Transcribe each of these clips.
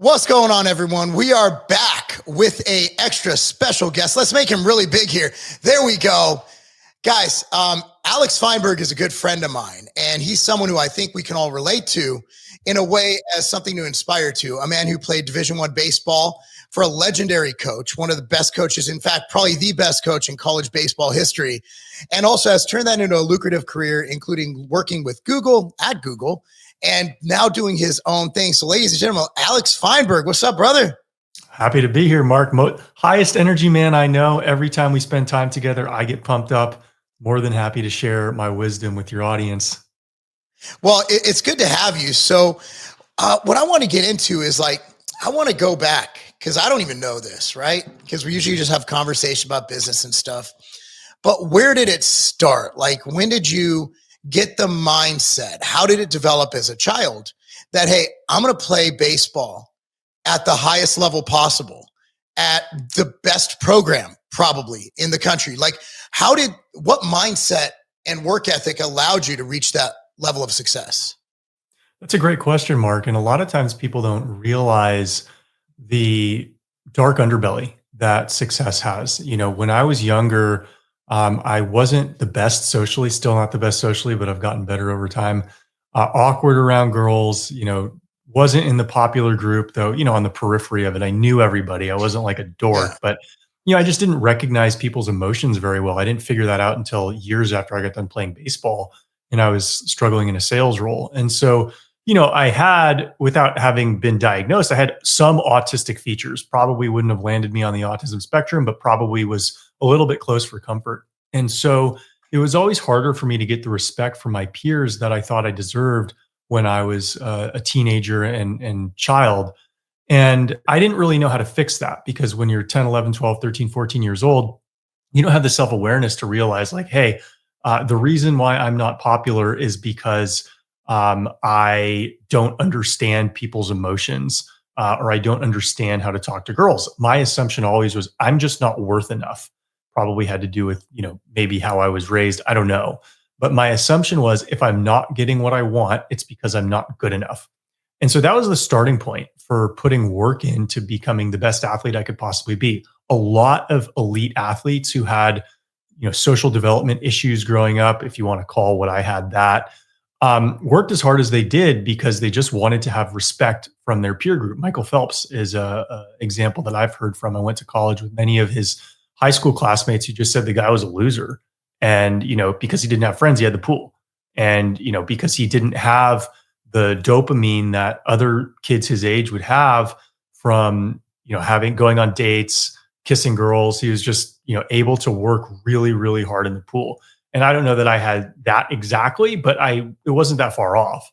What's going on, everyone? We are back with a extra special guest. Let's make him really big here. There we go. Guys, Alex Feinberg is a good friend of mine, and he's someone who I think we can all relate to in a way as something to inspire to. A man who played Division I baseball for a legendary coach, one of the best coaches, in fact, probably the best coach in college baseball history, and also has turned that into a lucrative career, including working with Google, and now doing his own thing. So ladies and gentlemen, Alex Feinberg, what's up, brother? Happy to be here, Mark. Highest energy man I know. Every time we spend time together, I get pumped up. More than happy to share my wisdom with your audience. Well, it's good to have you. So what I want to get into is I want to go back because I don't even know this, right? Because we usually just have conversation about business and stuff. But where did it start? When did you get the mindset? How did it develop as a child that, hey, I'm going to play baseball at the highest level possible, at the best program probably in the country? What mindset and work ethic allowed you to reach that level of success? That's a great question, Mark. And a lot of times people don't realize the dark underbelly that success has. When I was younger, I wasn't the best socially, still not the best socially, but I've gotten better over time. Awkward around girls, wasn't in the popular group though, on the periphery of it. I knew everybody. I wasn't like a dork, but I just didn't recognize people's emotions very well. I didn't figure that out until years after I got done playing baseball and I was struggling in a sales role. And so, I had, without having been diagnosed, I had some autistic features. Probably wouldn't have landed me on the autism spectrum, but probably was a little bit close for comfort. And so it was always harder for me to get the respect from my peers that I thought I deserved when I was a teenager and child. And I didn't really know how to fix that because when you're 10, 11, 12, 13, 14 years old, you don't have the self-awareness to realize hey, the reason why I'm not popular is because I don't understand people's emotions or I don't understand how to talk to girls. My assumption always was I'm just not worth enough. Probably had to do with, maybe how I was raised. I don't know. But my assumption was if I'm not getting what I want, it's because I'm not good enough. And so that was the starting point for putting work into becoming the best athlete I could possibly be. A lot of elite athletes who had, social development issues growing up, if you want to call what I had that, worked as hard as they did because they just wanted to have respect from their peer group. Michael Phelps is a example that I've heard from. I went to college with many of his high school classmates who just said the guy was a loser. And, because he didn't have friends, he had the pool. And, because he didn't have the dopamine that other kids his age would have from, going on dates, kissing girls, he was just, able to work really, really hard in the pool. And I don't know that I had that exactly, but it wasn't that far off.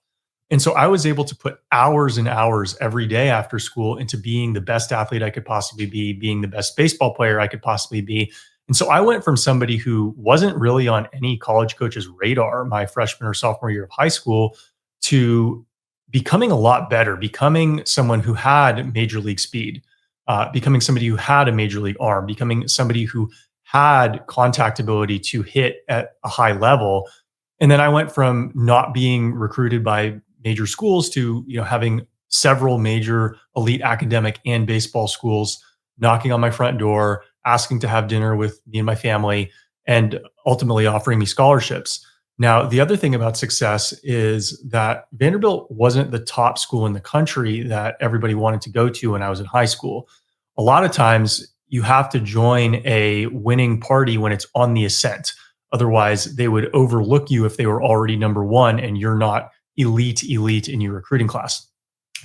And so I was able to put hours and hours every day after school into being the best athlete I could possibly be, being the best baseball player I could possibly be. And so I went from somebody who wasn't really on any college coach's radar my freshman or sophomore year of high school to becoming a lot better, becoming someone who had major league speed, becoming somebody who had a major league arm, becoming somebody who had contact ability to hit at a high level. And then I went from not being recruited by major schools to, having several major elite academic and baseball schools knocking on my front door, asking to have dinner with me and my family, and ultimately offering me scholarships. Now, the other thing about success is that Vanderbilt wasn't the top school in the country that everybody wanted to go to when I was in high school. A lot of times you have to join a winning party when it's on the ascent. Otherwise, they would overlook you if they were already number one and you're not elite in your recruiting class.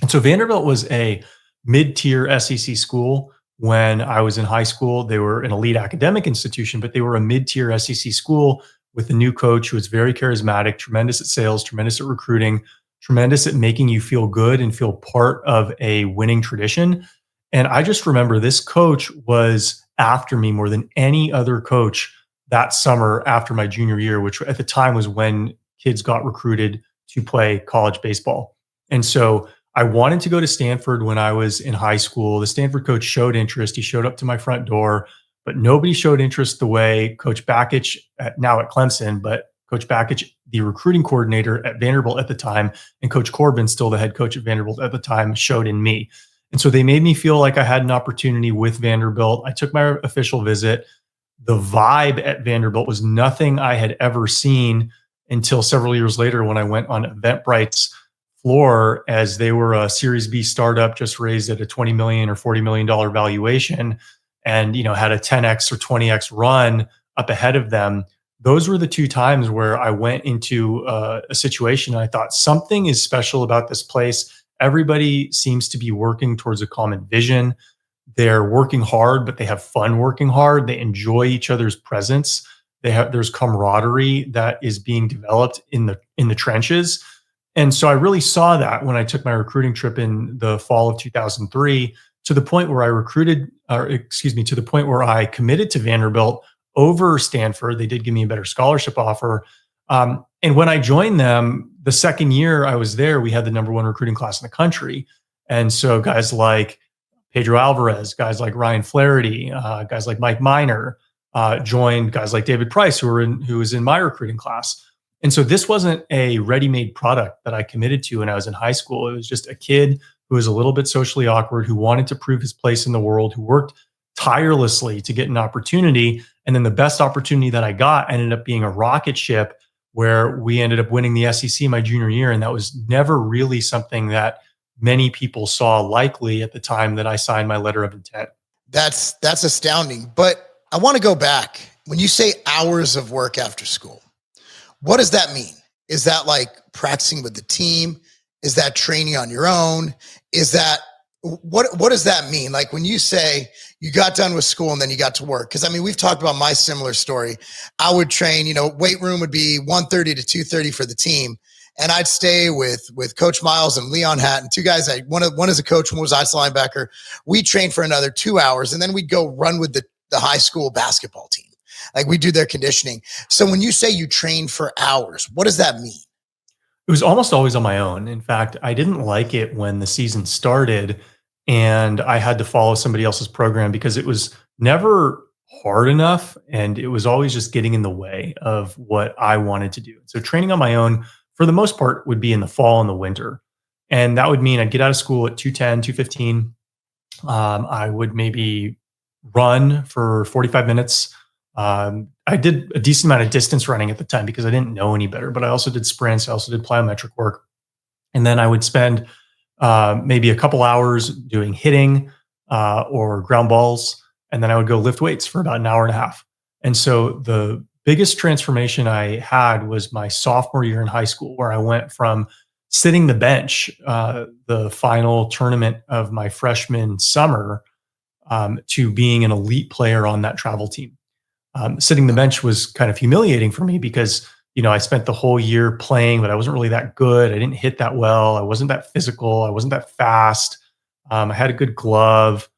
And so Vanderbilt was a mid-tier SEC school when I was in high school. They were an elite academic institution, but they were a mid-tier SEC school with a new coach who was very charismatic, tremendous at sales, tremendous at recruiting, tremendous at making you feel good and feel part of a winning tradition. And I just remember this coach was after me more than any other coach that summer after my junior year, which at the time was when kids got recruited to play college baseball. And so I wanted to go to Stanford when I was in high school. The Stanford coach showed interest. He showed up to my front door, but nobody showed interest the way Coach Bakich, now at Clemson, but Coach Bakich, the recruiting coordinator at Vanderbilt at the time, and Coach Corbin, still the head coach at Vanderbilt at the time, showed in me. And so they made me feel like I had an opportunity with Vanderbilt. I took my official visit. The vibe at Vanderbilt was nothing I had ever seen until several years later when I went on Eventbrite's floor, as they were a Series B startup just raised at a $20 million or $40 million valuation, and had a 10x or 20x run up ahead of them. Those were the two times where I went into a situation and I thought something is special about this place. Everybody seems to be working towards a common vision. They're working hard, but they have fun working hard. They enjoy each other's presence. There's camaraderie that is being developed in the trenches. And so I really saw that when I took my recruiting trip in the fall of 2003, to the point where to the point where I committed to Vanderbilt over Stanford. They did give me a better scholarship offer. And when I joined them, the second year I was there, we had the number one recruiting class in the country. And so guys like Pedro Alvarez, guys like Ryan Flaherty, guys like Mike Miner joined, guys like David Price, who was in my recruiting class. And so this wasn't a ready-made product that I committed to when I was in high school. It was just a kid who was a little bit socially awkward, who wanted to prove his place in the world, who worked tirelessly to get an opportunity. And then the best opportunity that I got ended up being a rocket ship, where we ended up winning the SEC my junior year. And that was never really something that many people saw likely at the time that I signed my letter of intent. That's astounding. But I want to go back. When you say hours of work after school, what does that mean? Is that like practicing with the team? Is that training on your own? Is that what does that mean? Like when you say you got done with school and then you got to work? Because I mean, we've talked about my similar story. I would train, weight room would be 1:30 to 2:30 for the team. And I'd stay with Coach Miles and Leon Hatton, two guys. One is a coach, one was ice linebacker. We trained for another 2 hours, and then we'd go run with the high school basketball team. Like we do their conditioning. So when you say you train for hours, what does that mean? It was almost always on my own. In fact, I didn't like it when the season started and I had to follow somebody else's program, because it was never hard enough and it was always just getting in the way of what I wanted to do. So training on my own, for the most part, would be in the fall and the winter. And that would mean I'd get out of school at 2:10, 2:15. I would maybe run for 45 minutes. I did a decent amount of distance running at the time because I didn't know any better, but I also did sprints. I also did plyometric work. And then I would spend maybe a couple hours doing hitting or ground balls. And then I would go lift weights for about an hour and a half. And so the biggest transformation I had was my sophomore year in high school, where I went from sitting the bench the final tournament of my freshman summer to being an elite player on that travel team. Sitting the bench was kind of humiliating for me because, I spent the whole year playing, but I wasn't really that good. I didn't hit that well. I wasn't that physical. I wasn't that fast. I had a good glove,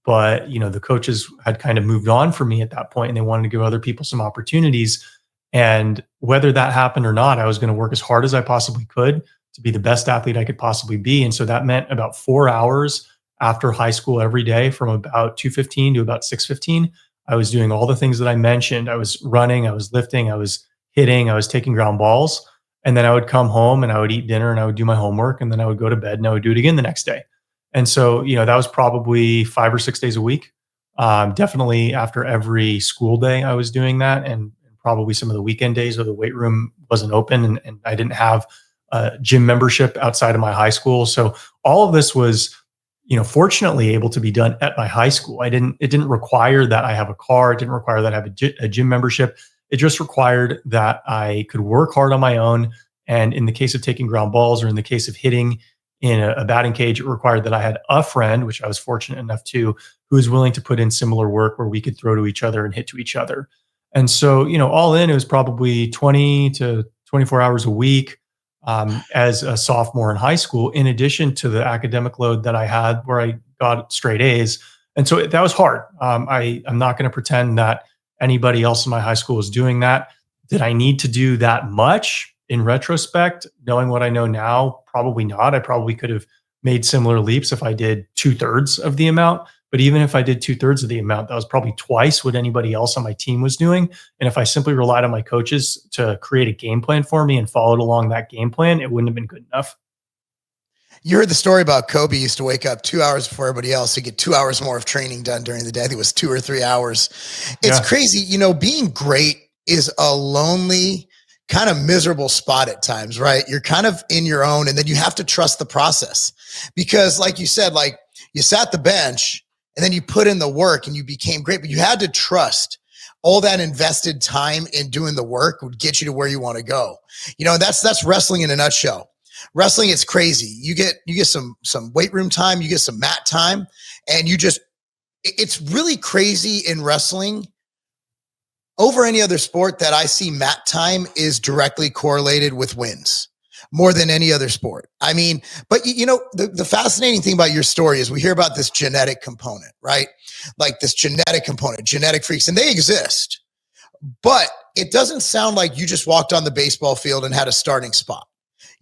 but, the coaches had kind of moved on from me at that point and they wanted to give other people some opportunities. And whether that happened or not, I was going to work as hard as I possibly could to be the best athlete I could possibly be. And so that meant about 4 hours after high school every day from about 2:15 to about 6:15. I was doing all the things that I mentioned. I was running, I was lifting, I was hitting, I was taking ground balls. And then I would come home and I would eat dinner and I would do my homework and then I would go to bed and I would do it again the next day. And so, that was probably 5 or 6 days a week. Definitely after every school day, I was doing that. And probably some of the weekend days where the weight room wasn't open and I didn't have a gym membership outside of my high school. So all of this was, fortunately able to be done at my high school. It didn't require that I have a car. It didn't require that I have a gym membership. It just required that I could work hard on my own. And in the case of taking ground balls or in the case of hitting in a batting cage, it required that I had a friend, which I was fortunate enough to, who was willing to put in similar work where we could throw to each other and hit to each other. And so, all in, it was probably 20 to 24 hours a week as a sophomore in high school, in addition to the academic load that I had where I got straight A's. And so that was hard. I'm not going to pretend that anybody else in my high school was doing that. Did I need to do that much? In retrospect, knowing what I know now, probably not. I probably could have made similar leaps if I did 2/3 of the amount. But even if I did 2/3 of the amount, that was probably twice what anybody else on my team was doing. And if I simply relied on my coaches to create a game plan for me and followed along that game plan, it wouldn't have been good enough. You heard the story about Kobe used to wake up 2 hours before everybody else to get 2 hours more of training done during the day. I think it was 2 or 3 hours. It's Yeah. crazy. Being great is a lonely, kind of miserable spot at times, right? You're kind of in your own, and then you have to trust the process because, like you said, like you sat the bench and then you put in the work and you became great, but you had to trust all that invested time in doing the work would get you to where you want to go. And that's wrestling in a nutshell. Wrestling, it's crazy. You get some weight room time, you get some mat time, and it's really crazy in wrestling. Over any other sport that I see, mat time is directly correlated with wins more than any other sport. I mean, but the fascinating thing about your story is we hear about this genetic component, right? Like this genetic component, genetic freaks, and they exist. But it doesn't sound like you just walked on the baseball field and had a starting spot.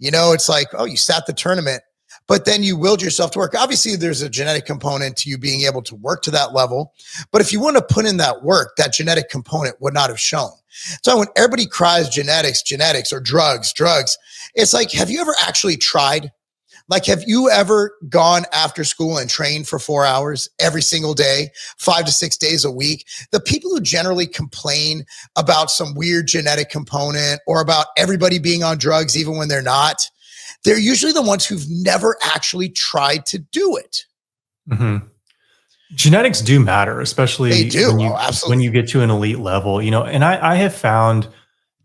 It's like, oh, you sat the tournament, but then you willed yourself to work. Obviously, there's a genetic component to you being able to work to that level. But if you wouldn't have put in that work, that genetic component would not have shown. So when everybody cries genetics, or drugs, it's like, have you ever actually tried? Like, have you ever gone after school and trained for 4 hours every single day, 5 to 6 days a week? The people who generally complain about some weird genetic component or about everybody being on drugs, even when they're not, they're usually the ones who've never actually tried to do it. Mm-hmm. Genetics do matter, especially They do. when you get to an elite level, and I have found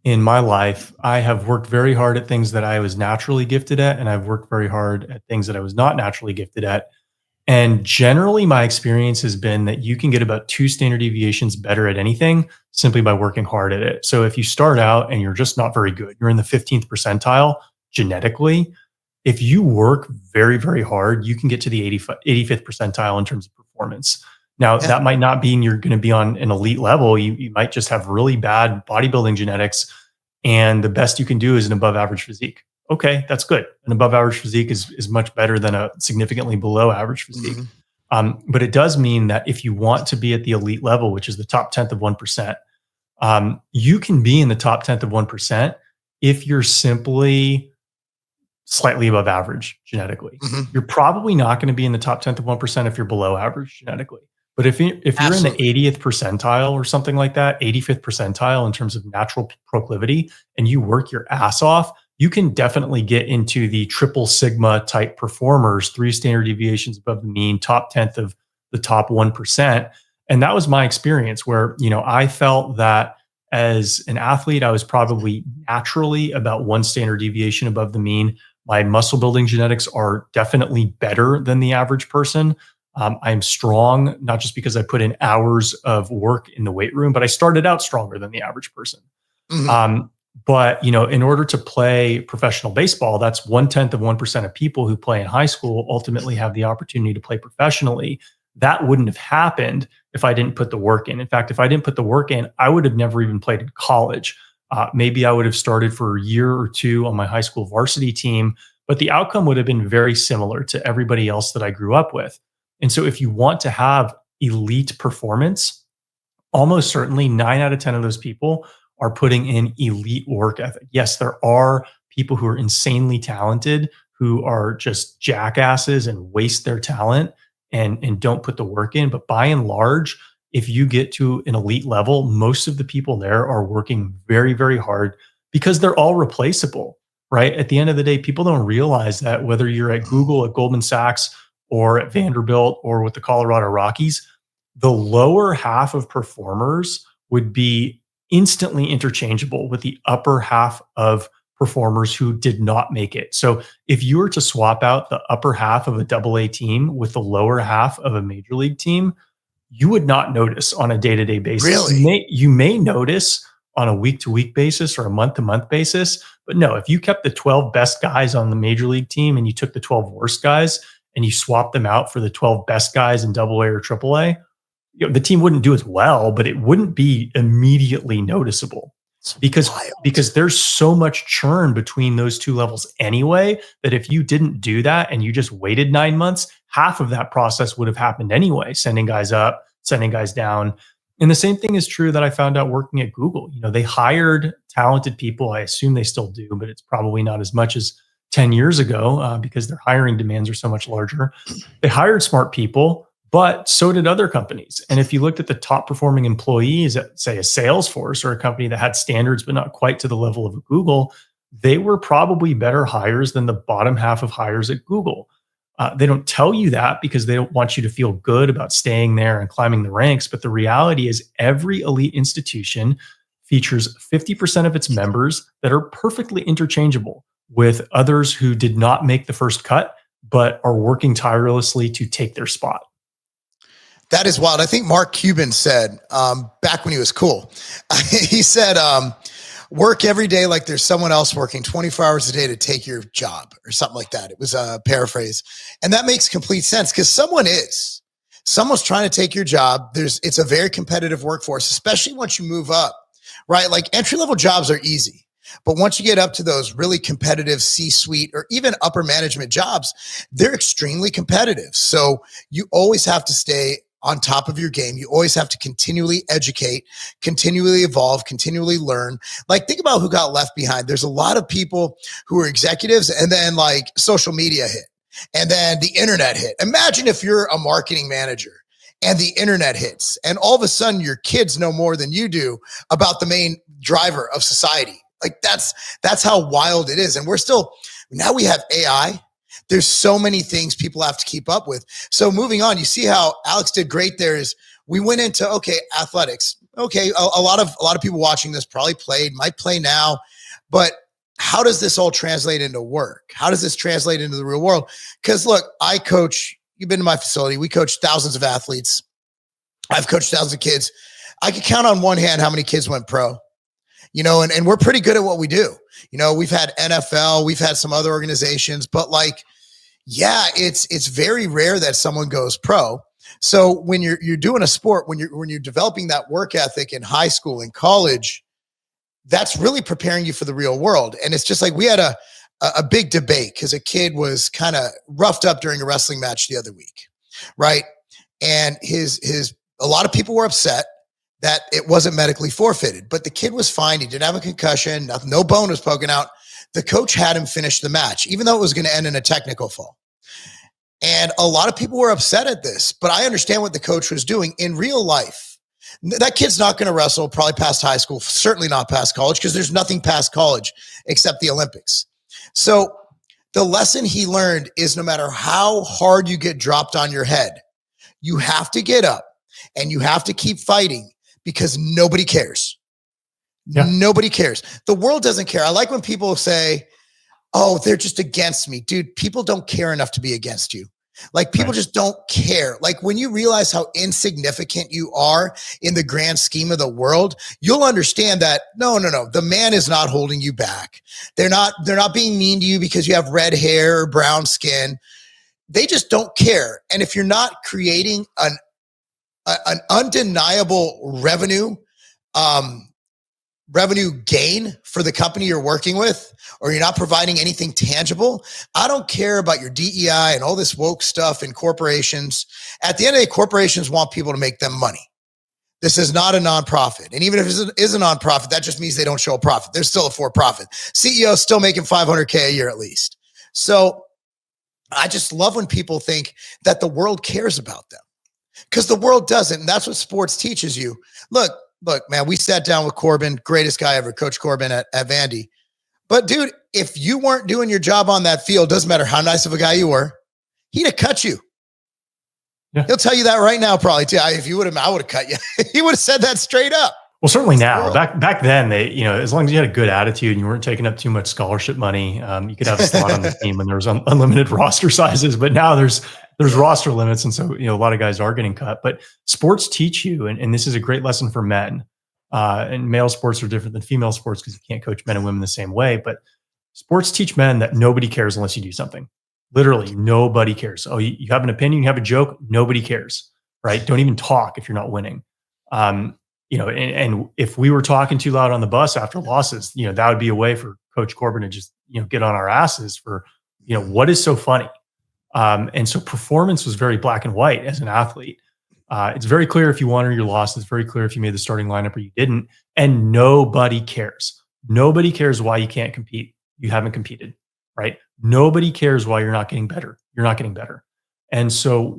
in my life, I have worked very hard at things that I was naturally gifted at, and I've worked very hard at things that I was not naturally gifted at. And generally, my experience has been that you can get about 2 standard deviations better at anything simply by working hard at it. So if you start out and you're just not very good, you're in the 15th percentile genetically. If you work very, very hard, you can get to the 85th percentile in terms of performance. Now, that might not mean you're going to be on an elite level. You might just have really bad bodybuilding genetics, and the best you can do is an above average physique. Okay, that's good. An above average physique is much better than a significantly below average physique. But it does mean that if you want to be at the elite level, which is the top 10th of 1%, you can be in the top 10th of 1% if you're simply slightly above average genetically. You're probably not going to be in the top 10th of 1% if you're below average genetically. But if you're in the 80th percentile or something like that, 85th percentile in terms of natural proclivity, and you work your ass off, you can definitely get into the triple sigma type performers, 3 standard deviations above the mean, top 10th of the top 1%. And that was my experience where, I felt that as an athlete, I was probably naturally about 1 standard deviation above the mean. My muscle building genetics are definitely better than the average person. I'm strong, not just because I put in hours of work in the weight room, but I started out stronger than the average person. But, in order to play professional baseball, that's 1/10 of 1% of people who play in high school ultimately have the opportunity to play professionally. That wouldn't have happened if I didn't put the work in. In fact, if I didn't put the work in, I would have never even played in college. Maybe I would have started for a year or 2 on my high school varsity team, but the outcome would have been very similar to everybody else that I grew up with. And so if you want to have elite performance, almost certainly 9 out of 10 of those people are putting in elite work ethic. Yes, there are people who are insanely talented who are just jackasses and waste their talent and don't put the work in. But by and large, if you get to an elite level, most of the people there are working very, very hard because they're all replaceable, right? At the end of the day, people don't realize that whether you're at Google, at Goldman Sachs, or at Vanderbilt, or with the Colorado Rockies, the lower half of performers would be instantly interchangeable with the upper half of performers who did not make it. So if you were to swap out the upper half of a AA team with the lower half of a major league team, you would not notice on a day-to-day basis. Really? You may notice on a week-to-week basis or a month-to-month basis, but no, if you kept the 12 best guys on the major league team and you took the 12 worst guys and you swapped them out for the 12 best guys in AA or AAA, the team wouldn't do as well, but it wouldn't be immediately noticeable because there's so much churn between those 2 levels anyway, that if you didn't do that and you just waited 9 months, half of that process would have happened anyway, sending guys up, sending guys down. And the same thing is true that I found out working at Google. They hired talented people. I assume they still do, but it's probably not as much as 10 years ago, because their hiring demands are so much larger. They hired smart people, but so did other companies. And if you looked at the top performing employees at, say, a Salesforce or a company that had standards, but not quite to the level of Google, they were probably better hires than the bottom half of hires at Google. They don't tell you that because they don't want you to feel good about staying there and climbing the ranks. But the reality is every elite institution features 50% of its members that are perfectly interchangeable with others who did not make the first cut, but are working tirelessly to take their spot. That is wild. I think Mark Cuban said back when he was cool, he said, work every day like there's someone else working 24 hours a day to take your job or something like that. It was a paraphrase. And that makes complete sense because someone's trying to take your job. It's a very competitive workforce, especially once you move up, right? Like entry-level jobs are easy, but once you get up to those really competitive C-suite or even upper management jobs, they're extremely competitive. So you always have to stay on top of your game. You always have to continually educate, continually evolve, continually learn. Like think about who got left behind. There's a lot of people who are executives and then like social media hit and then the internet hit. Imagine if you're a marketing manager and the internet hits and all of a sudden your kids know more than you do about the main driver of society. Like that's how wild it is. And now we have AI. There's so many things people have to keep up with. So moving on, you see how Alex did great there is we went into, okay, athletics. Okay. A lot of people watching this probably might play now, but how does this all translate into work? How does this translate into the real world? Because look, I coach, you've been to my facility. We coach thousands of athletes. I've coached thousands of kids. I could count on one hand how many kids went pro. And we're pretty good at what we do. We've had NFL, we've had some other organizations, but it's very rare that someone goes pro. So when you're doing a sport, when you're developing that work ethic in high school and college, that's really preparing you for the real world. And it's just like we had a big debate because a kid was kind of roughed up during a wrestling match the other week, right? And a lot of people were upset that it wasn't medically forfeited, but the kid was fine. He didn't have a concussion. No bone was poking out. The coach had him finish the match, even though it was going to end in a technical fall. And a lot of people were upset at this, but I understand what the coach was doing in real life. That kid's not going to wrestle probably past high school, certainly not past college, because there's nothing past college except the Olympics. So the lesson he learned is no matter how hard you get dropped on your head, you have to get up and you have to keep fighting because nobody cares. Yeah. Nobody cares. The world doesn't care. I like when people say, oh, they're just against me. Dude, people don't care enough to be against you. Like people just don't care. Like when you realize how insignificant you are in the grand scheme of the world, you'll understand that no, the man is not holding you back. They're not being mean to you because you have red hair or brown skin. They just don't care. And if you're not creating an undeniable revenue gain for the company you're working with, or you're not providing anything tangible, I don't care about your DEI and all this woke stuff in corporations. At the end of the day, corporations want people to make them money. This is not a nonprofit. And even if it is a nonprofit, that just means they don't show a profit. They're still a for-profit. CEO is still making $500K a year at least. So I just love when people think that the world cares about them, because the world doesn't. And that's what sports teaches you. Look, man, we sat down with Corbin, greatest guy ever, Coach Corbin at Vandy. But dude, if you weren't doing your job on that field, doesn't matter how nice of a guy you were, he'd have cut you. Yeah. He'll tell you that right now, probably too. If you would have, I would have cut you. He would have said that straight up. Well, certainly now. Back then, they, as long as you had a good attitude and you weren't taking up too much scholarship money, you could have a slot on the team when there was unlimited roster sizes. But now there's roster limits, and so a lot of guys are getting cut. But sports teach you, and this is a great lesson for men. And male sports are different than female sports because you can't coach men and women the same way. But sports teach men that nobody cares unless you do something. Literally, nobody cares. Oh, you have an opinion, you have a joke, nobody cares, right? Don't even talk if you're not winning. And if we were talking too loud on the bus after losses, that would be a way for Coach Corbin to just, get on our asses for, what is so funny. And so performance was very black and white as an athlete. It's very clear if you won or you lost. It's very clear if you made the starting lineup or you didn't. And nobody cares. Nobody cares why you can't compete. You haven't competed. right? Nobody cares why you're not getting better. You're not getting better. And so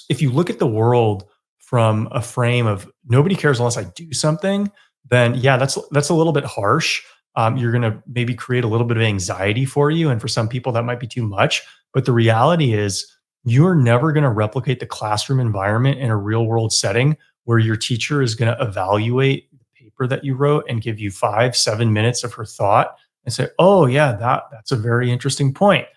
if you look at the world from a frame of nobody cares unless I do something, then yeah, that's a little bit harsh. You're going to maybe create a little bit of anxiety for you. And for some people, that might be too much. But the reality is, you're never going to replicate the classroom environment in a real world setting where your teacher is going to evaluate the paper that you wrote and give you 5-7 minutes of her thought and say, oh, yeah, that's a very interesting point.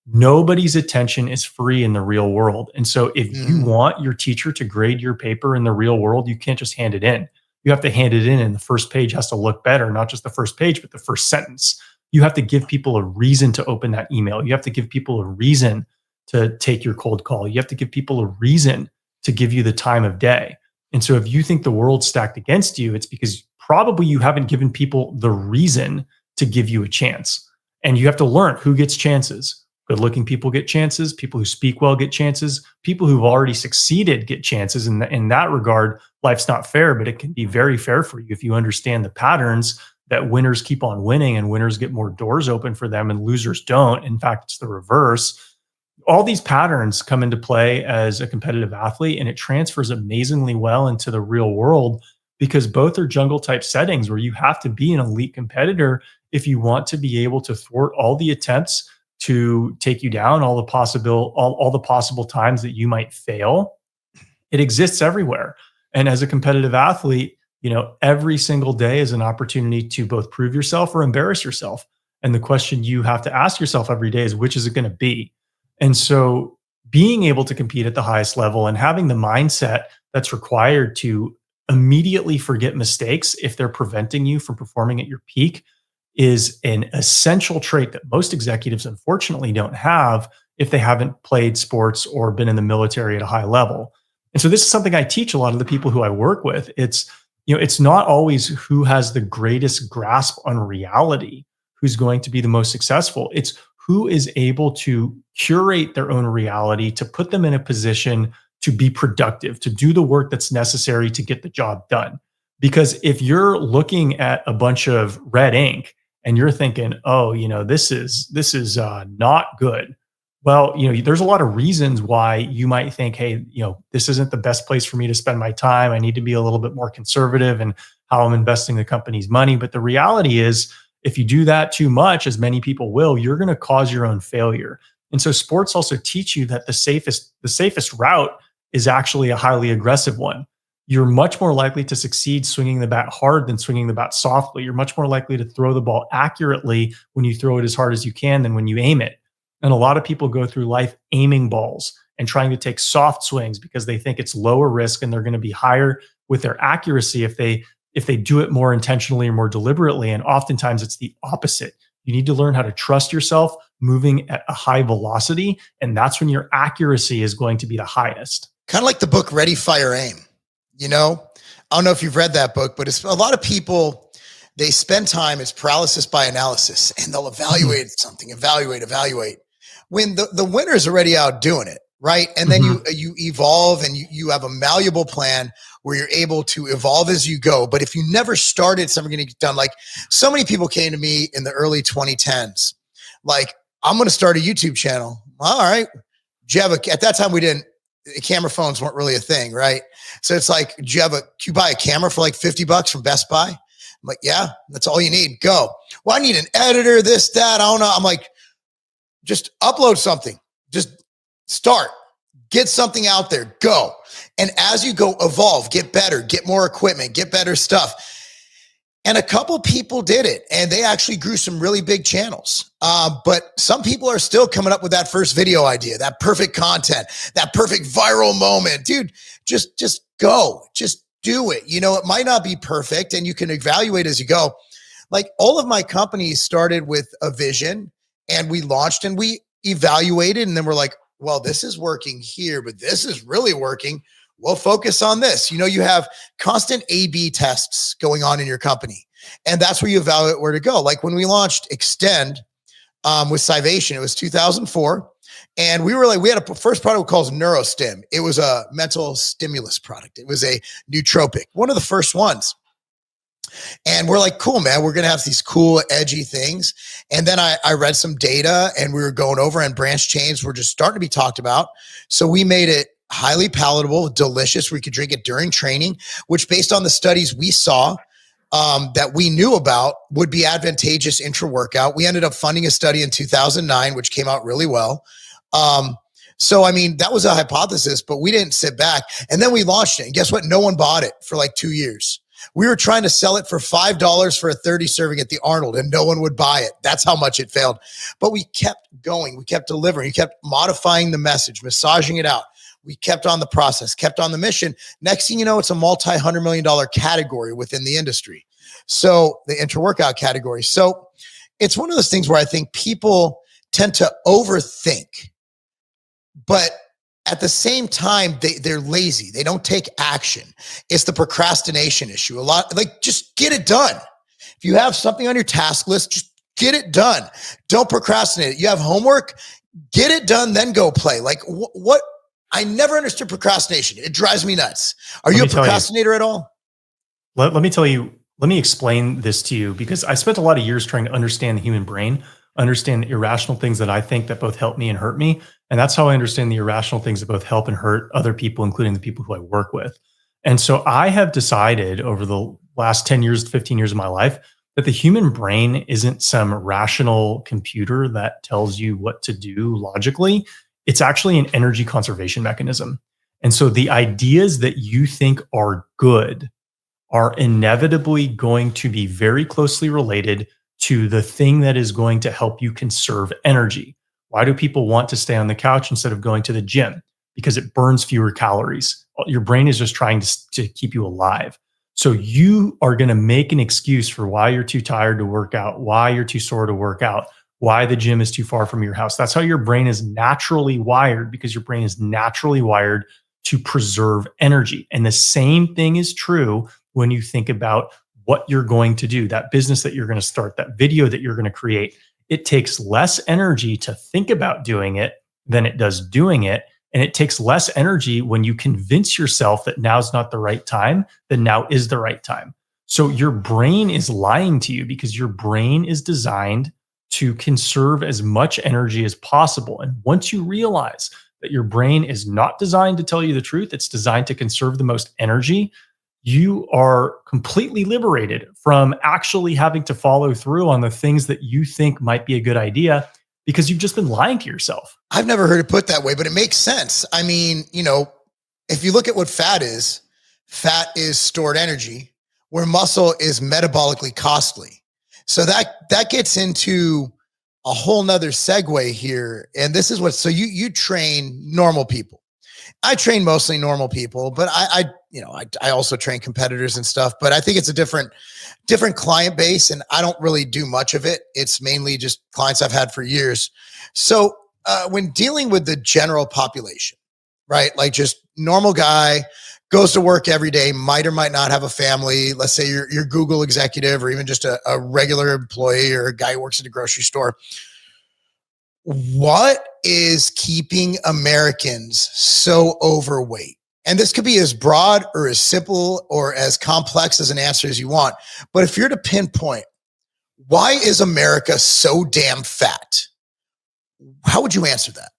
Nobody's attention is free in the real world. And so if you want your teacher to grade your paper in the real world, you can't just hand it in. You have to hand it in, and the first page has to look better, not just the first page, but the first sentence. You have to give people a reason to open that email. You have to give people a reason to take your cold call. You have to give people a reason to give you the time of day. And so if you think the world's stacked against you, it's because probably you haven't given people the reason to give you a chance. And you have to learn who gets chances. Good-looking people get chances. People who speak well get chances. People who've already succeeded get chances. And in that regard, life's not fair, but it can be very fair for you if you understand the patterns that winners keep on winning and winners get more doors open for them and losers don't. In fact, it's the reverse. All these patterns come into play as a competitive athlete, and it transfers amazingly well into the real world because both are jungle type settings where you have to be an elite competitor if you want to be able to thwart all the attempts to take you down, all the possible times that you might fail. It exists everywhere. And as a competitive athlete, every single day is an opportunity to both prove yourself or embarrass yourself. And the question you have to ask yourself every day is, which is it going to be? And so being able to compete at the highest level and having the mindset that's required to immediately forget mistakes if they're preventing you from performing at your peak is an essential trait that most executives unfortunately don't have if they haven't played sports or been in the military at a high level. And so this is something I teach a lot of the people who I work with. It's not always who has the greatest grasp on reality who's going to be the most successful. It's who is able to curate their own reality to put them in a position to be productive, to do the work that's necessary to get the job done. Because if you're looking at a bunch of red ink and you're thinking, oh, this is not good. Well, there's a lot of reasons why you might think, hey, this isn't the best place for me to spend my time. I need to be a little bit more conservative in how I'm investing the company's money. But the reality is, if you do that too much, as many people will, you're going to cause your own failure. And so sports also teach you that the safest route is actually a highly aggressive one. You're much more likely to succeed swinging the bat hard than swinging the bat softly. You're much more likely to throw the ball accurately when you throw it as hard as you can than when you aim it. And a lot of people go through life aiming balls and trying to take soft swings because they think it's lower risk and they're going to be higher with their accuracy if they do it more intentionally or more deliberately. And oftentimes it's the opposite. You need to learn how to trust yourself moving at a high velocity. And that's when your accuracy is going to be the highest. Kind of like the book, Ready, Fire, Aim. I don't know if you've read that book, but it's a lot of people, they spend time, it's paralysis by analysis, and they'll evaluate something, evaluate. When the winner's already out doing it, right? And then you evolve and you have a malleable plan where you're able to evolve as you go. But if you never started something going to get done, like so many people came to me in the early 2010s, like, I'm going to start a YouTube channel. All right. At that time camera phones weren't really a thing, right? So it's like, can you buy a camera for like $50 from Best Buy? I'm like, yeah, that's all you need. Go. Well, I need an editor, this, that. I don't know. I'm like, just upload something. Just start. Get something out there. Go. And as you go, evolve, get better, get more equipment, get better stuff. And a couple people did it, and they actually grew some really big channels. But some people are still coming up with that first video idea, that perfect content, that perfect viral moment. Dude, just go. Just do it. It might not be perfect, and you can evaluate as you go. Like, all of my companies started with a vision, and we launched and we evaluated, and then we're like, well, this is working here, but this is really working. We'll focus on this. You have constant A/B tests going on in your company, and that's where you evaluate where to go. Like when we launched Extend with Civation, it was 2004, and we had a first product called NeuroStim. It was a mental stimulus product. It was a nootropic, one of the first ones. And we're like, cool, man, we're going to have these cool, edgy things. And then I read some data and we were going over, and branch chains were just starting to be talked about. So we made it highly palatable, delicious. We could drink it during training, which based on the studies we saw, that we knew about, would be advantageous intra-workout. We ended up funding a study in 2009, which came out really well. So, I mean, that was a hypothesis, but we didn't sit back. And then we launched it. And guess what? No one bought it for like 2 years. We were trying to sell it for $5 for a 30 serving at the Arnold, and no one would buy it. That's how much it failed. But we kept going. We kept delivering. We kept modifying the message, massaging it out. We kept on the process, kept on the mission. Next thing you know, it's a multi-$100 million category within the industry. So the intra-workout category. So it's one of those things where I think people tend to overthink, but at the same time, they're lazy. They don't take action. It's the procrastination issue. A lot, like, just get it done. If you have something on your task list, just get it done. Don't procrastinate. You have homework, get it done, then go play. Like, what? I never understood procrastination. It drives me nuts. Are you a procrastinator at all? Let me tell you, let me explain this to you, because I spent a lot of years trying to understand the human brain, understand the irrational things that I think that both help me and hurt me. And that's how I understand the irrational things that both help and hurt other people, including the people who I work with. And so I have decided over the last 10 years, 15 years of my life, that the human brain isn't some rational computer that tells you what to do logically. It's actually an energy conservation mechanism. And so the ideas that you think are good are inevitably going to be very closely related to the thing that is going to help you conserve energy. Why do people want to stay on the couch instead of going to the gym? Because it burns fewer calories. Your brain is just trying to keep you alive. So you are going to make an excuse for why you're too tired to work out, why you're too sore to work out, why the gym is too far from your house. That's how your brain is naturally wired, because your brain is naturally wired to preserve energy. And the same thing is true when you think about what you're going to do, that business that you're going to start, that video that you're going to create. It takes less energy to think about doing it than it does doing it. And it takes less energy when you convince yourself that now's not the right time, than now is the right time. So your brain is lying to you, because your brain is designed to conserve as much energy as possible. And once you realize that your brain is not designed to tell you the truth, it's designed to conserve the most energy, you are completely liberated from actually having to follow through on the things that you think might be a good idea, because you've just been lying to yourself. I've never heard it put that way, but it makes sense. I mean, if you look at what fat is stored energy, where muscle is metabolically costly. So that gets into a whole nother segue here. And this is so you train normal people. I train mostly normal people, but I also train competitors and stuff, but I think it's a different client base, and I don't really do much of it. It's mainly just clients I've had for years. So when dealing with the general population, right? Like just normal guy, goes to work every day, might or might not have a family. Let's say you're Google executive, or even just a regular employee, or a guy who works at a grocery store. What is keeping Americans so overweight? And this could be as broad or as simple or as complex as an answer as you want. But if you're to pinpoint, why is America so damn fat? How would you answer that?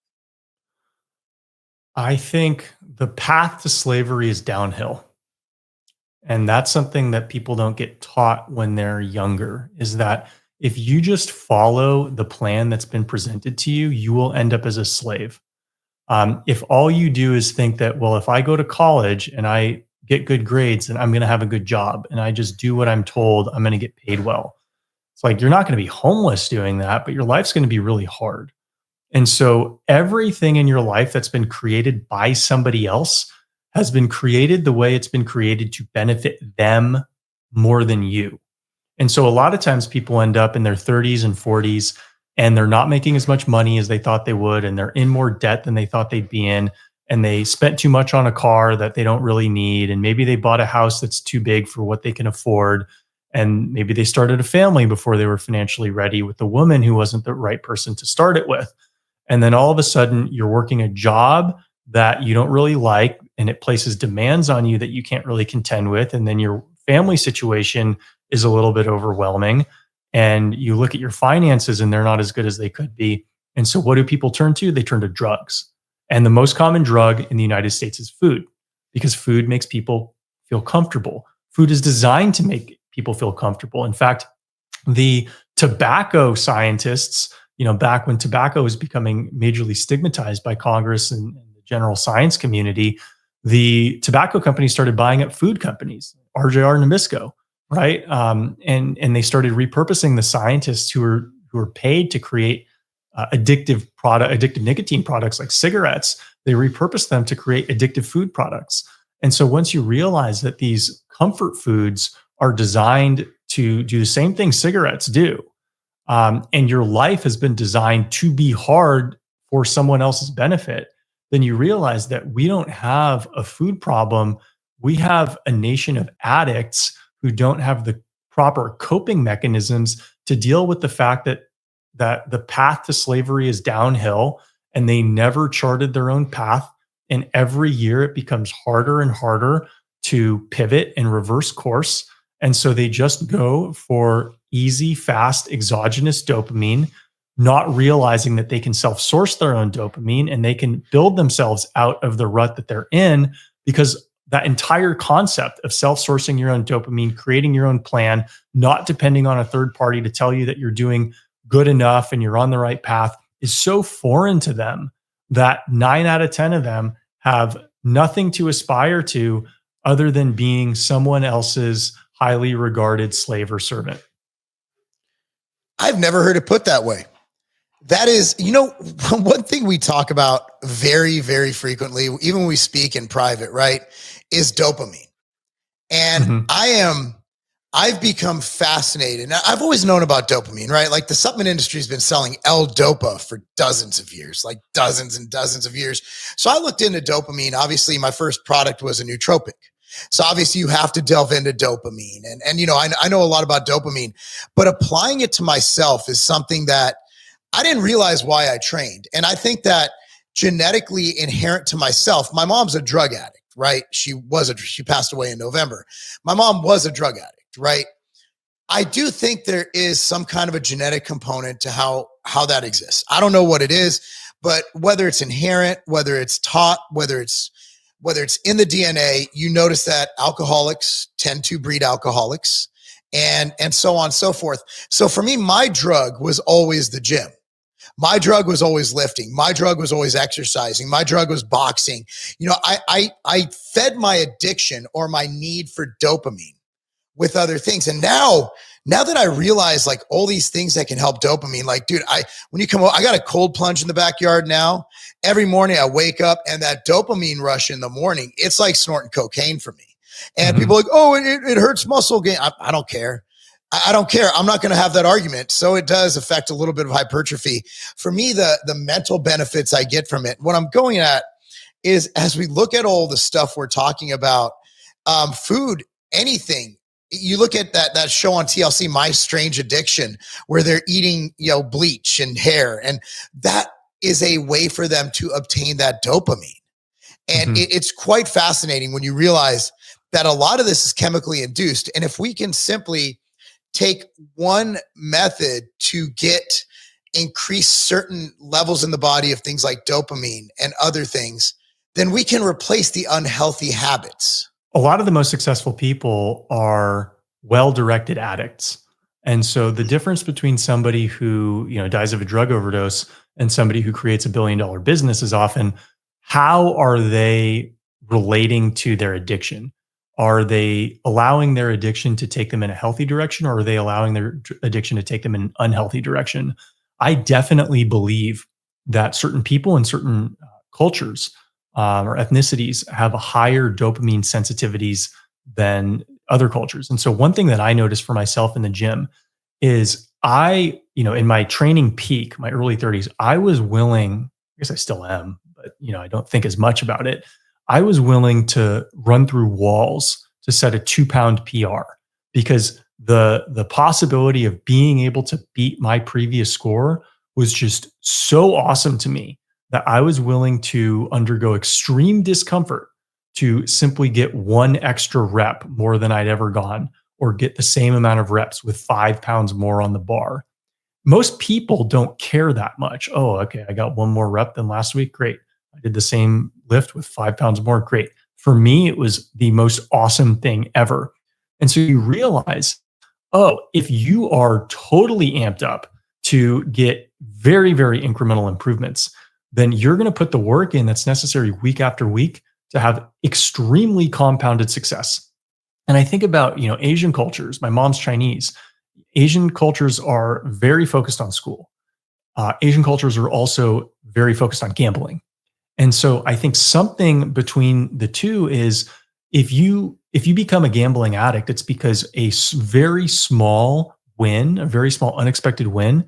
I think the path to slavery is downhill. And that's something that people don't get taught when they're younger, is that if you just follow the plan that's been presented to you, you will end up as a slave. If all you do is think that, well, if I go to college and I get good grades, then I'm going to have a good job, and I just do what I'm told, I'm going to get paid well. It's like, you're not going to be homeless doing that, but your life's going to be really hard. And so everything in your life that's been created by somebody else has been created the way it's been created to benefit them more than you. And so a lot of times people end up in their 30s and 40s, and they're not making as much money as they thought they would, and they're in more debt than they thought they'd be in, and they spent too much on a car that they don't really need, and maybe they bought a house that's too big for what they can afford, and maybe they started a family before they were financially ready with a woman who wasn't the right person to start it with. And then all of a sudden you're working a job that you don't really like, and it places demands on you that you can't really contend with. And then you're family situation is a little bit overwhelming, and you look at your finances and they're not as good as they could be. And so what do people turn to? They turn to drugs. And the most common drug in the United States is food, because food makes people feel comfortable. Food is designed to make people feel comfortable. In fact, the tobacco scientists, back when tobacco was becoming majorly stigmatized by Congress and the general science community, the tobacco companies started buying up food companies, RJR Nabisco, right? And they started repurposing the scientists who were paid to create addictive nicotine products like cigarettes. They repurposed them to create addictive food products. And so once you realize that these comfort foods are designed to do the same thing cigarettes do, and your life has been designed to be hard for someone else's benefit, then you realize that we don't have a food problem. We have a nation of addicts who don't have the proper coping mechanisms to deal with the fact that the path to slavery is downhill, and they never charted their own path. And every year it becomes harder and harder to pivot and reverse course. And so they just go for easy, fast, exogenous dopamine, not realizing that they can self-source their own dopamine and they can build themselves out of the rut that they're in, because that entire concept of self-sourcing your own dopamine, creating your own plan, not depending on a third party to tell you that you're doing good enough and you're on the right path, is so foreign to them that 9 out of 10 of them have nothing to aspire to other than being someone else's highly regarded slave or servant. I've never heard it put that way. That is, one thing we talk about very, very frequently, even when we speak in private, right, is dopamine. And I've become fascinated. Now, I've always known about dopamine, right? Like the supplement industry has been selling L-Dopa for dozens of years, like dozens and dozens of years. So I looked into dopamine. Obviously, my first product was a nootropic. So obviously you have to delve into dopamine. And I know a lot about dopamine, but applying it to myself is something that I didn't realize why I trained. And I think that genetically inherent to myself, my mom's a drug addict, right? She passed away in November. My mom was a drug addict, right? I do think there is some kind of a genetic component to how that exists. I don't know what it is, but whether it's inherent, whether it's taught, whether it's in the DNA, you notice that alcoholics tend to breed alcoholics and so on and so forth. So for me, my drug was always the gym. My drug was always lifting. My drug was always exercising. My drug was boxing. I fed my addiction or my need for dopamine with other things. And now that I realize like all these things that can help dopamine, like, dude, when you come over, I got a cold plunge in the backyard now. Every morning I wake up and that dopamine rush in the morning, it's like snorting cocaine for me. And people are like, oh, it hurts muscle gain. I don't care. I don't care. I'm not going to have that argument. So it does affect a little bit of hypertrophy. For me, the mental benefits I get from it, what I'm going at is as we look at all the stuff we're talking about, food, anything, you look at that show on TLC, My Strange Addiction, where they're eating, bleach and hair. And that is a way for them to obtain that dopamine. And it's quite fascinating when you realize that a lot of this is chemically induced. And if we can simply take one method to increase certain levels in the body of things like dopamine and other things, then we can replace the unhealthy habits. A lot of the most successful people are well-directed addicts. And so the difference between somebody who, dies of a drug overdose and somebody who creates $1 billion business is often, how are they relating to their addiction? Are they allowing their addiction to take them in a healthy direction, or are they allowing their addiction to take them in an unhealthy direction? I definitely believe that certain people in certain cultures or ethnicities have a higher dopamine sensitivities than other cultures. And so one thing that I noticed for myself in the gym is in my training peak, my early 30s, I was willing, I guess I still am, but I don't think as much about it. I was willing to run through walls to set a 2-pound PR, because the possibility of being able to beat my previous score was just so awesome to me that I was willing to undergo extreme discomfort to simply get one extra rep more than I'd ever gone, or get the same amount of reps with 5 pounds more on the bar. Most people don't care that much. Oh, okay, I got one more rep than last week. Great. I did the same lift with 5 pounds more. Great. For me, it was the most awesome thing ever. And so you realize, oh, if you are totally amped up to get very, very incremental improvements, then you're going to put the work in that's necessary week after week to have extremely compounded success. And I think about, Asian cultures. My mom's Chinese. Asian cultures are very focused on school. Asian cultures are also very focused on gambling. And so I think something between the two is, if you become a gambling addict, it's because very small win, a very small unexpected win,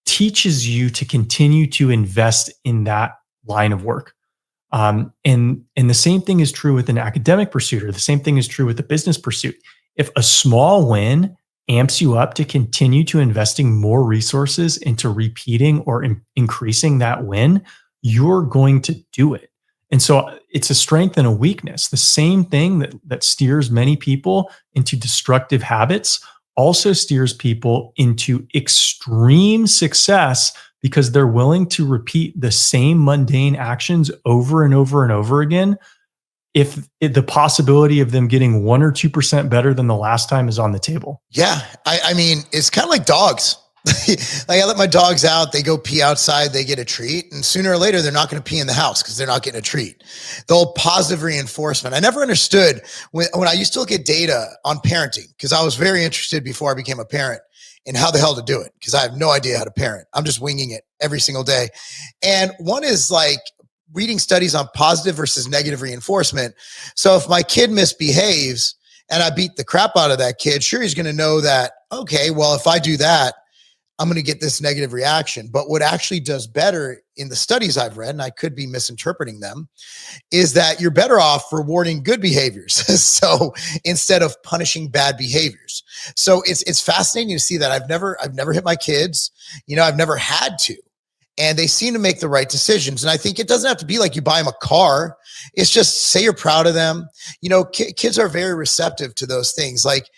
teaches you to continue to invest in that line of work. And the same thing is true with an academic pursuit, or the same thing is true with a business pursuit. If a small win amps you up to continue to investing more resources into repeating or increasing that win, you're going to do it. And so it's a strength and a weakness. The same thing that steers many people into destructive habits also steers people into extreme success, because they're willing to repeat the same mundane actions over and over and over again, if the possibility of them getting 1 or 2% better than the last time is on the table. Yeah. I mean, it's kind of like dogs. Like, I let my dogs out, they go pee outside, they get a treat, and sooner or later they're not going to pee in the house because they're not getting a treat. The whole positive reinforcement. I never understood when I used to look at data on parenting, because I was very interested before I became a parent in how the hell to do it, because I have no idea how to parent. I'm just winging it every single day. And one is like reading studies on positive versus negative reinforcement. So if my kid misbehaves and I beat the crap out of that kid, sure, he's going to know that, okay, well, if I do that, I'm going to get this negative reaction. But what actually does better in the studies I've read, and I could be misinterpreting them, is that you're better off rewarding good behaviors. So instead of punishing bad behaviors. So it's fascinating to see that. I've never hit my kids. I've never had to. And they seem to make the right decisions. And I think it doesn't have to be like you buy them a car. It's just say you're proud of them. Kids are very receptive to those things. Like,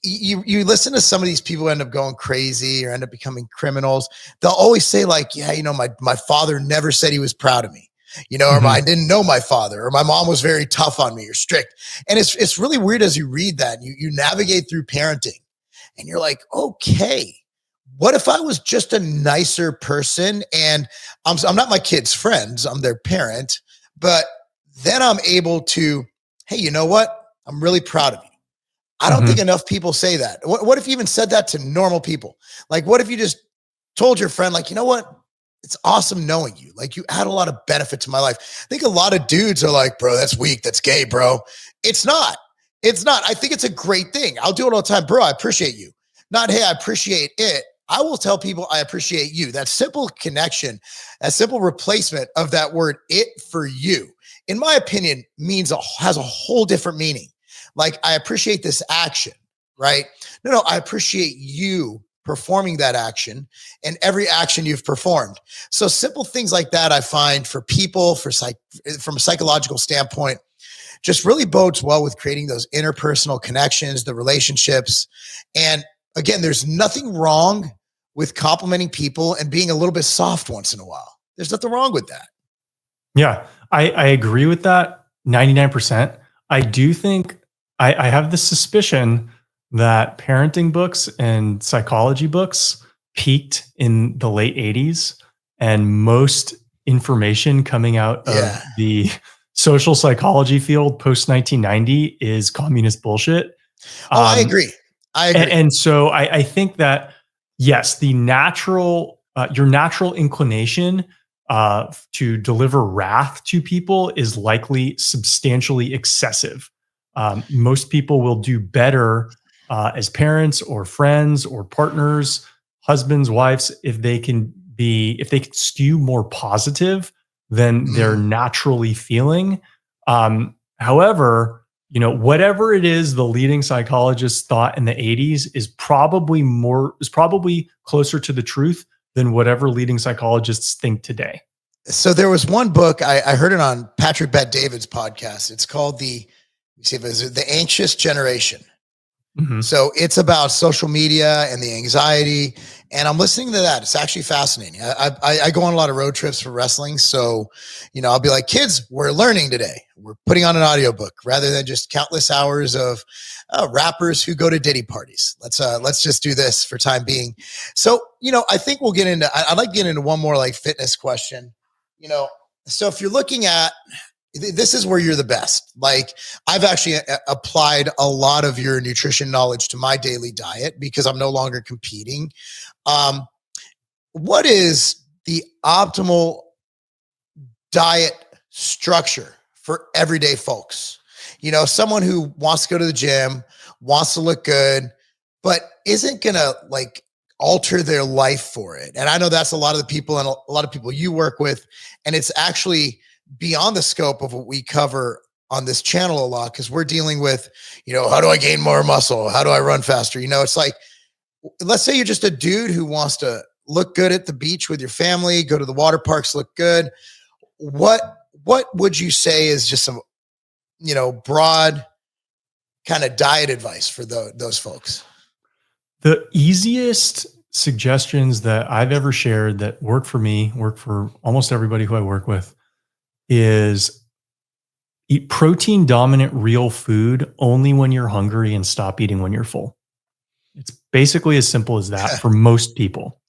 you listen to some of these people who end up going crazy or end up becoming criminals. They'll always say like, yeah, my father never said he was proud of me, or I didn't know my father, or my mom was very tough on me or strict. And it's really weird as you read that, you navigate through parenting and you're like, okay, what if I was just a nicer person, and I'm not my kid's friends, I'm their parent, but then I'm able to, hey, you know what? I'm really proud of you. I don't think enough people say that. What if you even said that to normal people? Like, what if you just told your friend, like, you know what? It's awesome knowing you. Like, you add a lot of benefit to my life. I think a lot of dudes are like, bro, that's weak. That's gay, bro. It's not. I think it's a great thing. I'll do it all the time. Bro, I appreciate you. Not, hey, I appreciate it. I will tell people I appreciate you. That simple connection, that simple replacement of that word it for you, in my opinion, has a whole different meaning. Like, I appreciate this action, right? No, I appreciate you performing that action and every action you've performed. So simple things like that, I find for people, from a psychological standpoint, just really bodes well with creating those interpersonal connections, the relationships. And again, there's nothing wrong with complimenting people and being a little bit soft once in a while. There's nothing wrong with that. Yeah, I agree with that 99%. I do think I have the suspicion that parenting books and psychology books peaked in the late 80s, and most information coming out of the social psychology field post 1990 is communist bullshit. I agree. And so I think that, yes, the your natural inclination to deliver wrath to people is likely substantially excessive. Most people will do better as parents or friends or partners, husbands, wives, if they can skew more positive than they're naturally feeling. However, whatever it is the leading psychologists thought in the 80s is probably closer to the truth than whatever leading psychologists think today. So there was one book I heard it on Patrick Bet-David's podcast. It's called the Anxious Generation. Mhm. So it's about social media and the anxiety. And I'm listening to that. It's actually fascinating. I go on a lot of road trips for wrestling. So, I'll be like, kids, we're learning today. We're putting on an audiobook rather than just countless hours of rappers who go to Diddy parties. Let's just do this for time being. So, I think we'll get into, I'd like to get into one more like fitness question. So if you're looking at, this is where you're the best. Like, I've actually applied a lot of your nutrition knowledge to my daily diet because I'm no longer competing. Um, what is the optimal diet structure for everyday folks? Someone who wants to go to the gym, wants to look good, but isn't going to like alter their life for it. And I know that's a lot of the people and a lot of people you work with. And it's actually beyond the scope of what we cover on this channel a lot because we're dealing with, how do I gain more muscle? How do I run faster? It's like, let's say you're just a dude who wants to look good at the beach with your family, go to the water parks, look good. What would you say is just some, broad kind of diet advice for those folks? The easiest suggestions that I've ever shared that work for me, work for almost everybody who I work with, is eat protein dominant real food only when you're hungry and stop eating when you're full. It's basically as simple as that for most people.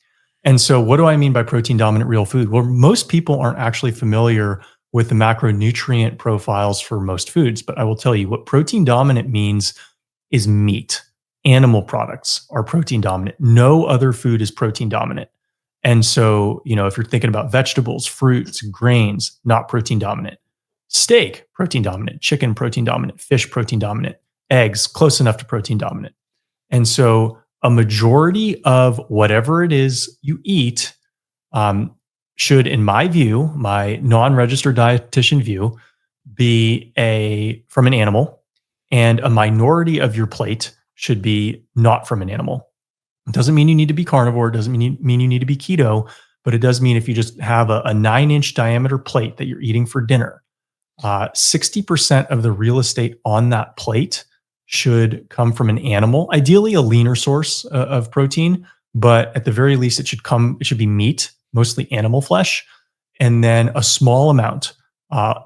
And so what do I mean by protein dominant real food? Well, most people aren't actually familiar with the macronutrient profiles for most foods, but I will tell you what protein dominant means is meat. Animal products are protein dominant. No other food is protein dominant. And so, if you're thinking about vegetables, fruits, grains, not protein dominant. Steak, protein dominant. Chicken, protein dominant. Fish, protein dominant. Eggs, close enough to protein dominant. And so a majority of whatever it is you eat should, in my view, my non-registered dietitian view, be from an animal, and a minority of your plate should be not from an animal. It doesn't mean you need to be carnivore. It doesn't mean you need to be keto, but it does mean if you just have a 9-inch diameter plate that you're eating for dinner, 60% of the real estate on that plate should come from an animal, ideally a leaner source of protein, but at the very least it should be meat, mostly animal flesh, and then a small amount,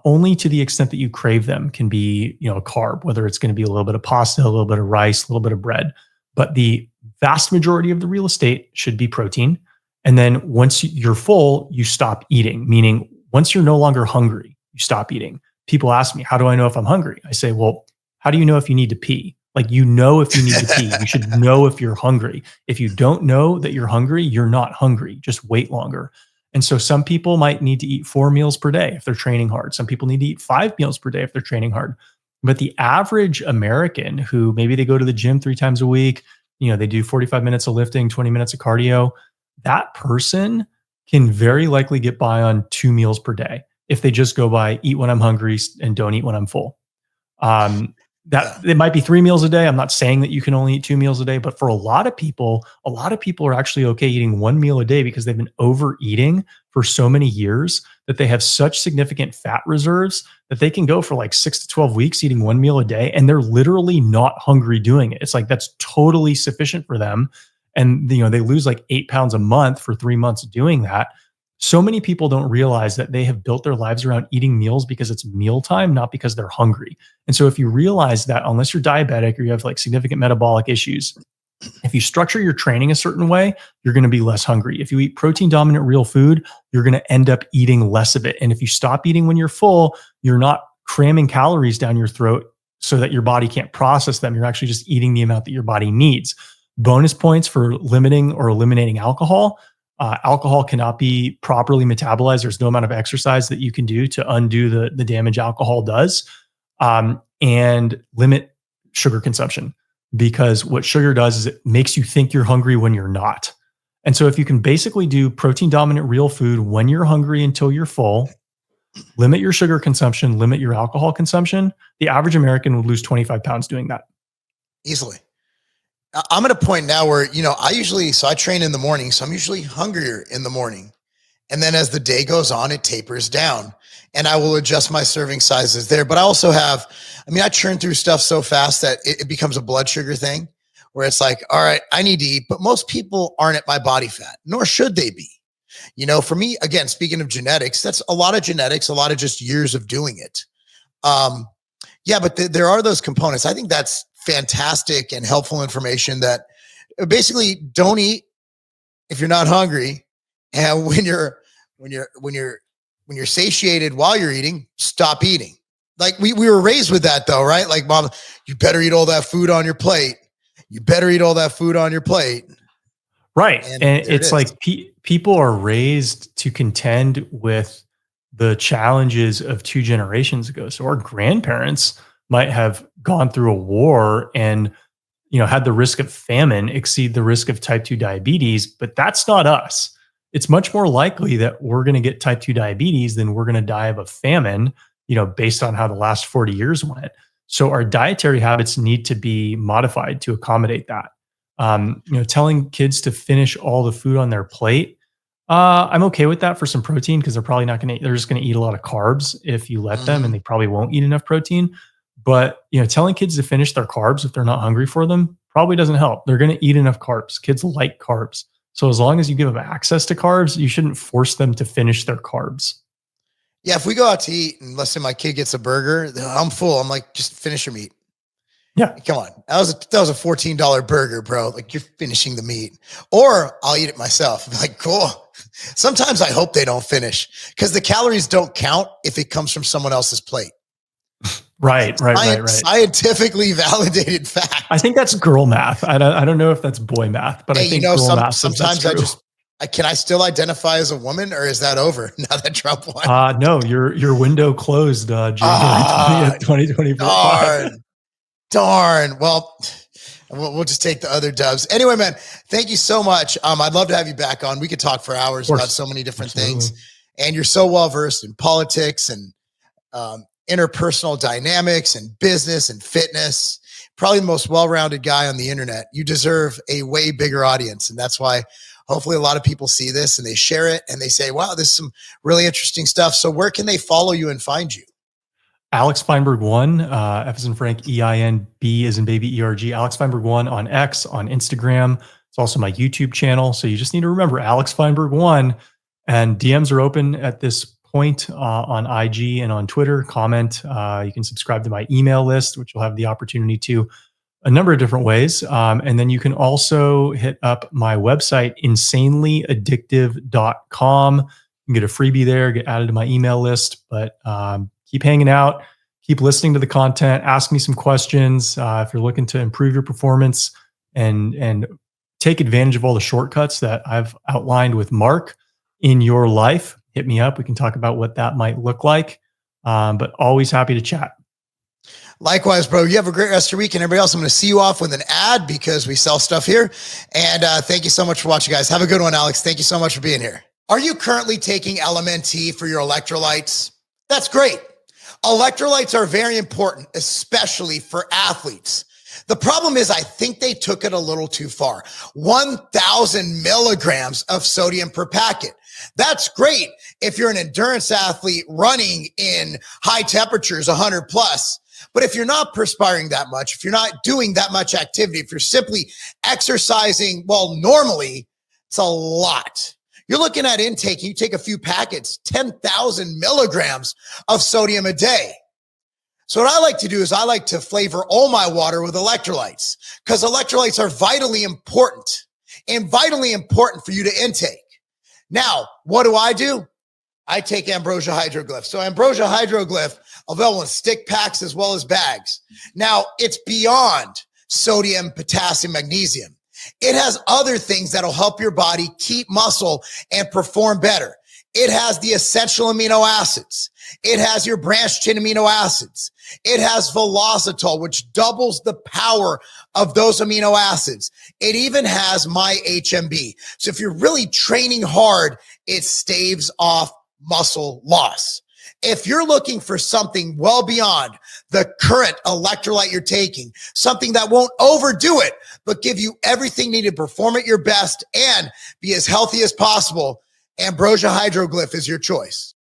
only to the extent that you crave them, can be, a carb, whether it's going to be a little bit of pasta, a little bit of rice, a little bit of bread. But the vast majority of the real estate should be protein. And then once you're full, you stop eating, meaning once you're no longer hungry, you stop eating. People ask me, how do I know if I'm hungry? I say, well, how do you know if you need to pee? Like, if you need to pee, you should know if you're hungry. If you don't know that you're hungry, you're not hungry. Just wait longer. And so some people might need to eat 4 meals per day if they're training hard. Some people need to eat 5 meals per day if they're training hard. But the average American who maybe they go to the gym 3 times a week, they do 45 minutes of lifting, 20 minutes of cardio, that person can very likely get by on 2 meals per day if they just go by eat when I'm hungry and don't eat when I'm full. It might be 3 meals a day. I'm not saying that you can only eat 2 meals a day, but for a lot of people are actually okay eating 1 meal a day because they've been overeating for so many years that they have such significant fat reserves that they can go for like 6 to 12 weeks eating 1 meal a day, and they're literally not hungry doing it. It's like that's totally sufficient for them. And they lose like 8 pounds a month for 3 months doing that. So many people don't realize that they have built their lives around eating meals because it's mealtime, not because they're hungry. And so if you realize that unless you're diabetic or you have like significant metabolic issues, if you structure your training a certain way, you're going to be less hungry. If you eat protein dominant real food, you're going to end up eating less of it. And if you stop eating when you're full, you're not cramming calories down your throat so that your body can't process them. You're actually just eating the amount that your body needs. Bonus points for limiting or eliminating alcohol. Alcohol cannot be properly metabolized. There's no amount of exercise that you can do to undo the damage alcohol does. And limit sugar consumption, because what sugar does is it makes you think you're hungry when you're not. And so if you can basically do protein dominant real food when you're hungry until you're full, limit your sugar consumption, limit your alcohol consumption, the average American would lose 25 pounds doing that. Easily. I'm at a point now where, I train in the morning, so I'm usually hungrier in the morning. And then as the day goes on, it tapers down. And I will adjust my serving sizes there. But I also have, I churn through stuff so fast that it becomes a blood sugar thing where it's like, all right, I need to eat. But most people aren't at my body fat, nor should they be. For me, again, speaking of genetics, that's a lot of genetics, a lot of just years of doing it. But there are those components. I think that's fantastic and helpful information that basically don't eat if you're not hungry. And when you're satiated while you're eating, stop eating. Like we were raised with that though, right? Like, mom, you better eat all that food on your plate. You better eat all that food on your plate. Right. And it's like people are raised to contend with the challenges of 2 generations ago. So our grandparents might have gone through a war and, had the risk of famine exceed the risk of type 2 diabetes, but that's not us. It's much more likely that we're going to get type 2 diabetes than we're going to die of a famine, based on how the last 40 years went. So our dietary habits need to be modified to accommodate that. Telling kids to finish all the food on their plate, I'm okay with that for some protein because they're probably not going to, they're just going to eat a lot of carbs if you let them, and they probably won't eat enough protein. But, telling kids to finish their carbs if they're not hungry for them probably doesn't help. They're going to eat enough carbs. Kids like carbs. So as long as you give them access to carbs, you shouldn't force them to finish their carbs. Yeah, if we go out to eat and let's say my kid gets a burger, I'm full. I'm like, just finish your meat. Yeah. Come on. That was a $14 burger, bro. Like, you're finishing the meat. Or I'll eat it myself. I'm like, cool. Sometimes I hope they don't finish because the calories don't count if it comes from someone else's plate. Right. Scientifically validated fact. I think that's girl math. I don't know if that's boy math, but I think girl math. Sometimes can I still identify as a woman, or is that over now that Trump won? No, your window closed January 20th, 2024. Darn. Well, we'll just take the other dubs. Anyway, man, thank you so much. I'd love to have you back on. We could talk for hours about so many different things. And you're so well versed in politics and interpersonal dynamics and business and fitness. Probably the most well-rounded guy on the internet. You deserve a way bigger audience. And that's why hopefully a lot of people see this and they share it and they say, wow, this is some really interesting stuff. So where can they follow you and find you? Alex Feinberg 1, F as in Frank, EINB as in baby, ERG, Alex Feinberg 1 on X, on Instagram. It's also my YouTube channel. So you just need to remember Alex Feinberg 1, and DMs are open at this point on IG and on Twitter. Comment. You can subscribe to my email list, which you'll have the opportunity to a number of different ways. And then you can also hit up my website, insanelyaddictive.com. You can get a freebie there, get added to my email list, but keep hanging out, keep listening to the content, ask me some questions. If you're looking to improve your performance and take advantage of all the shortcuts that I've outlined with Marc in your life, hit me up. We can talk about what that might look like, but always happy to chat. Likewise, bro. You have a great rest of your week, and everybody else, I'm going to see you off with an ad because we sell stuff here. And thank you so much for watching, guys. Have a good one, Alex. Thank you so much for being here. Are you currently taking LMNT for your electrolytes? That's great. Electrolytes are very important, especially for athletes. The problem is I think they took it a little too far. 1,000 milligrams of sodium per packet. That's great if you're an endurance athlete running in high temperatures, 100 plus. But if you're not perspiring that much, if you're not doing that much activity, if you're simply exercising, well, normally, it's a lot. You're looking at intake, you take a few packets, 10,000 milligrams of sodium a day. So what I like to do is I like to flavor all my water with electrolytes because electrolytes are vitally important for you to intake. Now, what do? I take Ambrosia Hydroglyph. So Ambrosia Hydroglyph, available in stick packs as well as bags. Now, it's beyond sodium, potassium, magnesium. It has other things that'll help your body keep muscle and perform better. It has the essential amino acids. It has your branched chain amino acids. It has Velocitol, which doubles the power of those amino acids. It even has my HMB. So if you're really training hard, it staves off muscle loss. If you're looking for something well beyond the current electrolyte you're taking, something that won't overdo it, but give you everything needed to perform at your best and be as healthy as possible, Ambrosia hydroglyph is your choice.